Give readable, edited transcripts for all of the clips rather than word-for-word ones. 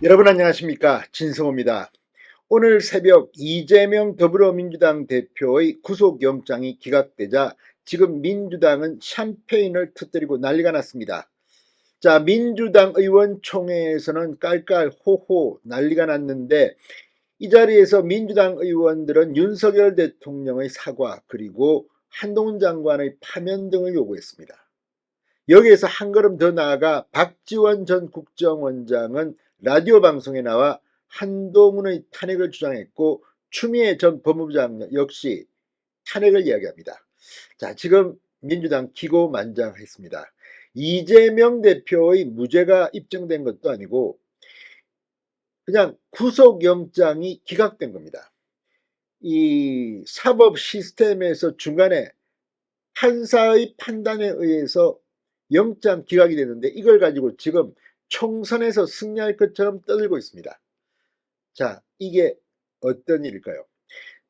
여러분 안녕하십니까, 진성호입니다. 오늘 새벽 이재명 더불어민주당 대표의 구속영장이 기각되자 지금 민주당은 샴페인을 터뜨리고 난리가 났습니다. 자, 민주당 의원총회에서는 깔깔 호호 난리가 났는데, 이 자리에서 민주당 의원들은 윤석열 대통령의 사과 그리고 한동훈 장관의 파면 등을 요구했습니다. 여기에서 한 걸음 더 나아가 박지원 전 국정원장은 라디오 방송에 나와 한동훈의 탄핵을 주장했고, 추미애 전 법무부 장관 역시 탄핵을 이야기합니다. 자, 지금 민주당 기고만장했습니다. 이재명 대표의 무죄가 입증된 것도 아니고 그냥 구속영장이 기각된 겁니다. 이 사법 시스템에서 중간에 판사의 판단에 의해서 영장 기각이 되는데, 이걸 가지고 지금 총선에서 승리할 것처럼 떠들고 있습니다. 자, 이게 어떤 일일까요?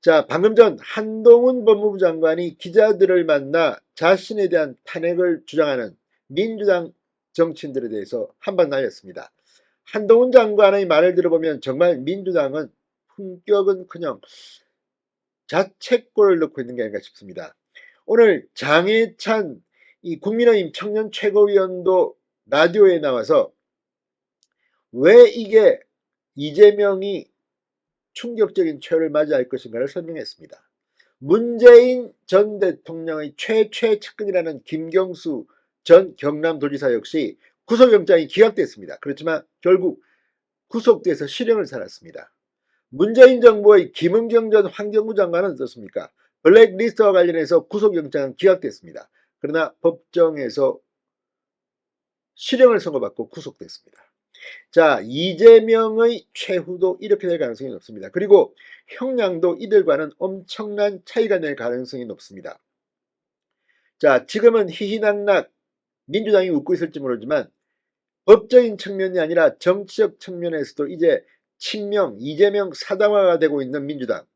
자, 방금 전 한동훈 법무부 장관이 기자들을 만나 자신에 대한 탄핵을 주장하는 민주당 정치인들에 대해서 한방 날렸습니다. 한동훈 장관의 말을 들어보면 정말 민주당은 품격은커녕 자책골을 넣고 있는 게 아닌가 싶습니다. 오늘 장해찬 이 국민의힘 청년 최고위원도 라디오에 나와서 왜 이게 이재명이 충격적인 최후를 맞이할 것인가를 설명했습니다. 문재인 전 대통령의 최최 측근이라는 김경수 전 경남도지사 역시 구속영장이 기각됐습니다. 그렇지만 결국 구속돼서 실형을 살았습니다. 문재인 정부의 김은경 전 환경부 장관은 어떻습니까? 블랙리스트와 관련해서 구속영장은 기각됐습니다. 그러나 법정에서 실형을 선고받고 구속됐습니다. 자, 이재명의 최후도 이렇게 될 가능성이 높습니다. 그리고 형량도 이들과는 엄청난 차이가 날 가능성이 높습니다. 자, 지금은 희희낙낙 민주당이 웃고 있을지 모르지만 법적인 측면이 아니라 정치적 측면에서도 이제 친명, 이재명 사당화가 되고 있는 민주당,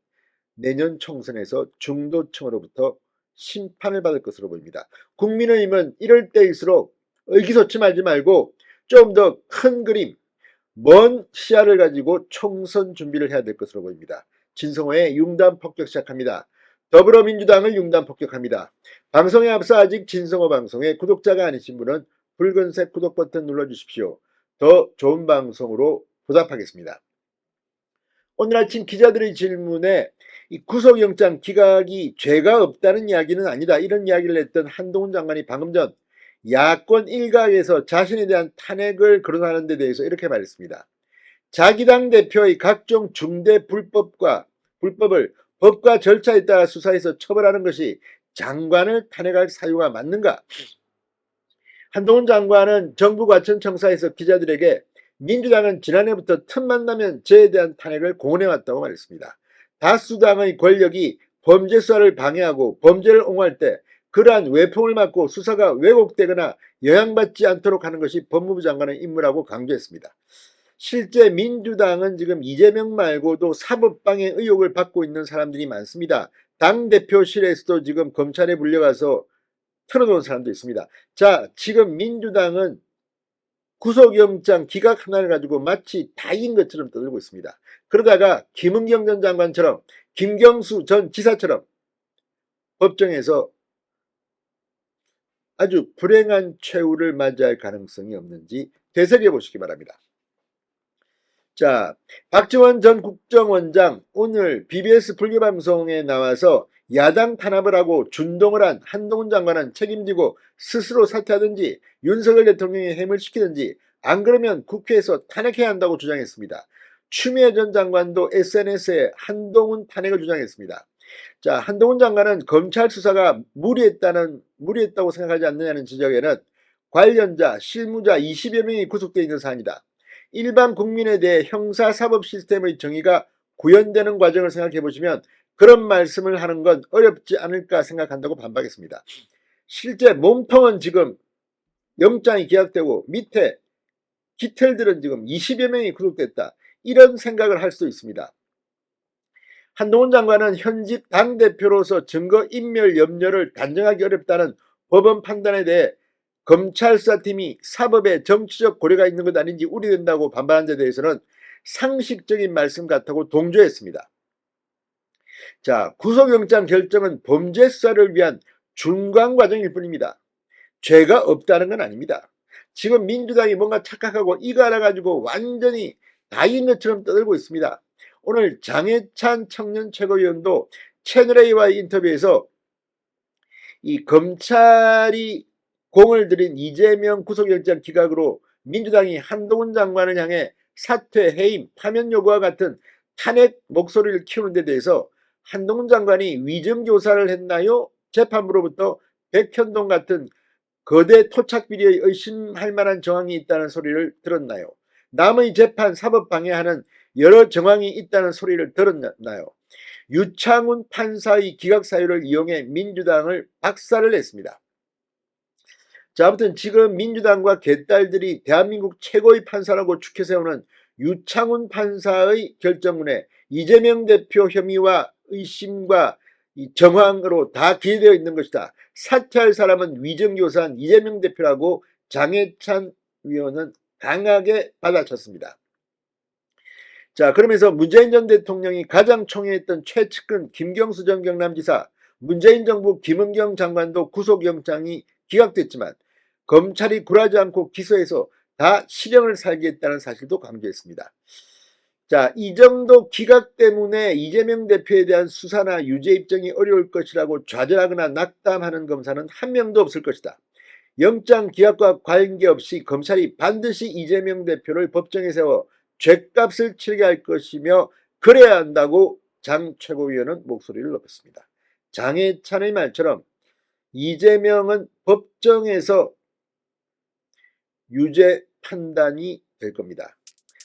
내년 총선에서 중도층으로부터 심판을 받을 것으로 보입니다. 국민의힘은 이럴 때일수록 의기소침하지 말고 좀 더 큰 그림, 먼 시야를 가지고 총선 준비를 해야 될 것으로 보입니다. 진성호의 융단 폭격 시작합니다. 더불어민주당을 융단 폭격합니다. 방송에 앞서 아직 진성호 방송의 구독자가 아니신 분은 붉은색 구독 버튼 눌러주십시오. 더 좋은 방송으로 보답하겠습니다. 오늘 아침 기자들의 질문에 이 구속영장 기각이 죄가 없다는 이야기는 아니다, 이런 이야기를 했던 한동훈 장관이 방금 전 야권 일각에서 자신에 대한 탄핵을 거론하는 데 대해서 이렇게 말했습니다. 자기 당 대표의 각종 중대 불법을 법과 절차에 따라 수사해서 처벌하는 것이 장관을 탄핵할 사유가 맞는가? 한동훈 장관은 정부 과천청사에서 기자들에게 민주당은 지난해부터 틈만 나면 저에 대한 탄핵을 공언해왔다고 말했습니다. 다수당의 권력이 범죄 수사를 방해하고 범죄를 옹호할 때 그러한 외풍을 맞고 수사가 왜곡되거나 영향받지 않도록 하는 것이 법무부 장관의 임무라고 강조했습니다. 실제 민주당은 지금 이재명 말고도 사법방해 의혹을 받고 있는 사람들이 많습니다. 당대표실에서도 지금 검찰에 불려가서 털어놓은 사람도 있습니다. 자, 지금 민주당은 구속영장 기각 하나를 가지고 마치 다인 것처럼 떠들고 있습니다. 그러다가 김은경 전 장관처럼, 김경수 전 지사처럼 법정에서 아주 불행한 최후를 맞이할 가능성이 없는지 되새겨 보시기 바랍니다. 자, 박지원 전 국정원장 오늘 BBS 불교방송에 나와서 야당 탄압을 하고 준동을 한 한동훈 장관은 책임지고 스스로 사퇴하든지 윤석열 대통령이 해임시키든지, 안 그러면 국회에서 탄핵해야 한다고 주장했습니다. 추미애 전 장관도 SNS에 한동훈 탄핵을 주장했습니다. 자, 한동훈 장관은 검찰 수사가 무리했다고 생각하지 않느냐는 지적에는 관련자, 실무자 20여 명이 구속되어 있는 사안이다. 일반 국민에 대해 형사사법 시스템의 정의가 구현되는 과정을 생각해 보시면 그런 말씀을 하는 건 어렵지 않을까 생각한다고 반박했습니다. 실제 몸통은 지금 영장이 기각되고 밑에 깃털들은 지금 20여 명이 구속됐다, 이런 생각을 할 수도 있습니다. 한동훈 장관은 현직 당대표로서 증거인멸 염려를 단정하기 어렵다는 법원 판단에 대해 검찰 수사팀이 사법에 정치적 고려가 있는 것 아닌지 우려된다고 반발한 데 대해서는 상식적인 말씀 같다고 동조했습니다. 자, 구속영장 결정은 범죄 수사를 위한 중간 과정일 뿐입니다. 죄가 없다는 건 아닙니다. 지금 민주당이 뭔가 착각하고 이거 알아가지고 완전히 다인 것처럼 떠들고 있습니다. 오늘 장해찬 청년 최고위원도 채널A와의 인터뷰에서 이 검찰이 공을 들인 이재명 구속영장 기각으로 민주당이 한동훈 장관을 향해 사퇴, 해임, 파면 요구와 같은 탄핵 목소리를 키우는 데 대해서 한동훈 장관이 위정교사를 했나요? 재판부로부터 백현동 같은 거대 토착 비리에 의심할 만한 정황이 있다는 소리를 들었나요? 남의 재판 사법 방해하는 여러 정황이 있다는 소리를 들었나요? 유창훈 판사의 기각 사유를 이용해 민주당을 박살을 냈습니다. 자, 아무튼 지금 민주당과 개딸들이 대한민국 최고의 판사라고 축해 세우는 유창훈 판사의 결정문에 이재명 대표 혐의와 의심과 이 정황으로 다 기재되어 있는 것이다. 사퇴할 사람은 위정교사한 이재명 대표라고 장해찬 위원은 강하게 받아쳤습니다. 자, 그러면서 문재인 전 대통령이 가장 총애했던 최측근 김경수 전 경남지사, 문재인 정부 김은경 장관도 구속영장이 기각됐지만 검찰이 굴하지 않고 기소해서 다 실형을 살게 했다는 사실도 강조했습니다. 자, 이 정도 기각 때문에 이재명 대표에 대한 수사나 유죄 입증이 어려울 것이라고 좌절하거나 낙담하는 검사는 한 명도 없을 것이다. 영장 기각과 관계없이 검찰이 반드시 이재명 대표를 법정에 세워 죗값을 치르게 할 것이며 그래야 한다고 장 최고위원은 목소리를 높였습니다. 장해찬의 말처럼 이재명은 법정에서 유죄 판단이 될 겁니다.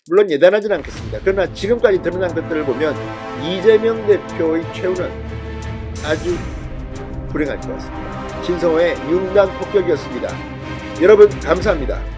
물론 예단하지는 않겠습니다. 그러나 지금까지 드러난 것들을 보면 이재명 대표의 최후는 아주 불행할 것 같습니다. 신성호의 융단 폭격이었습니다. 여러분 감사합니다.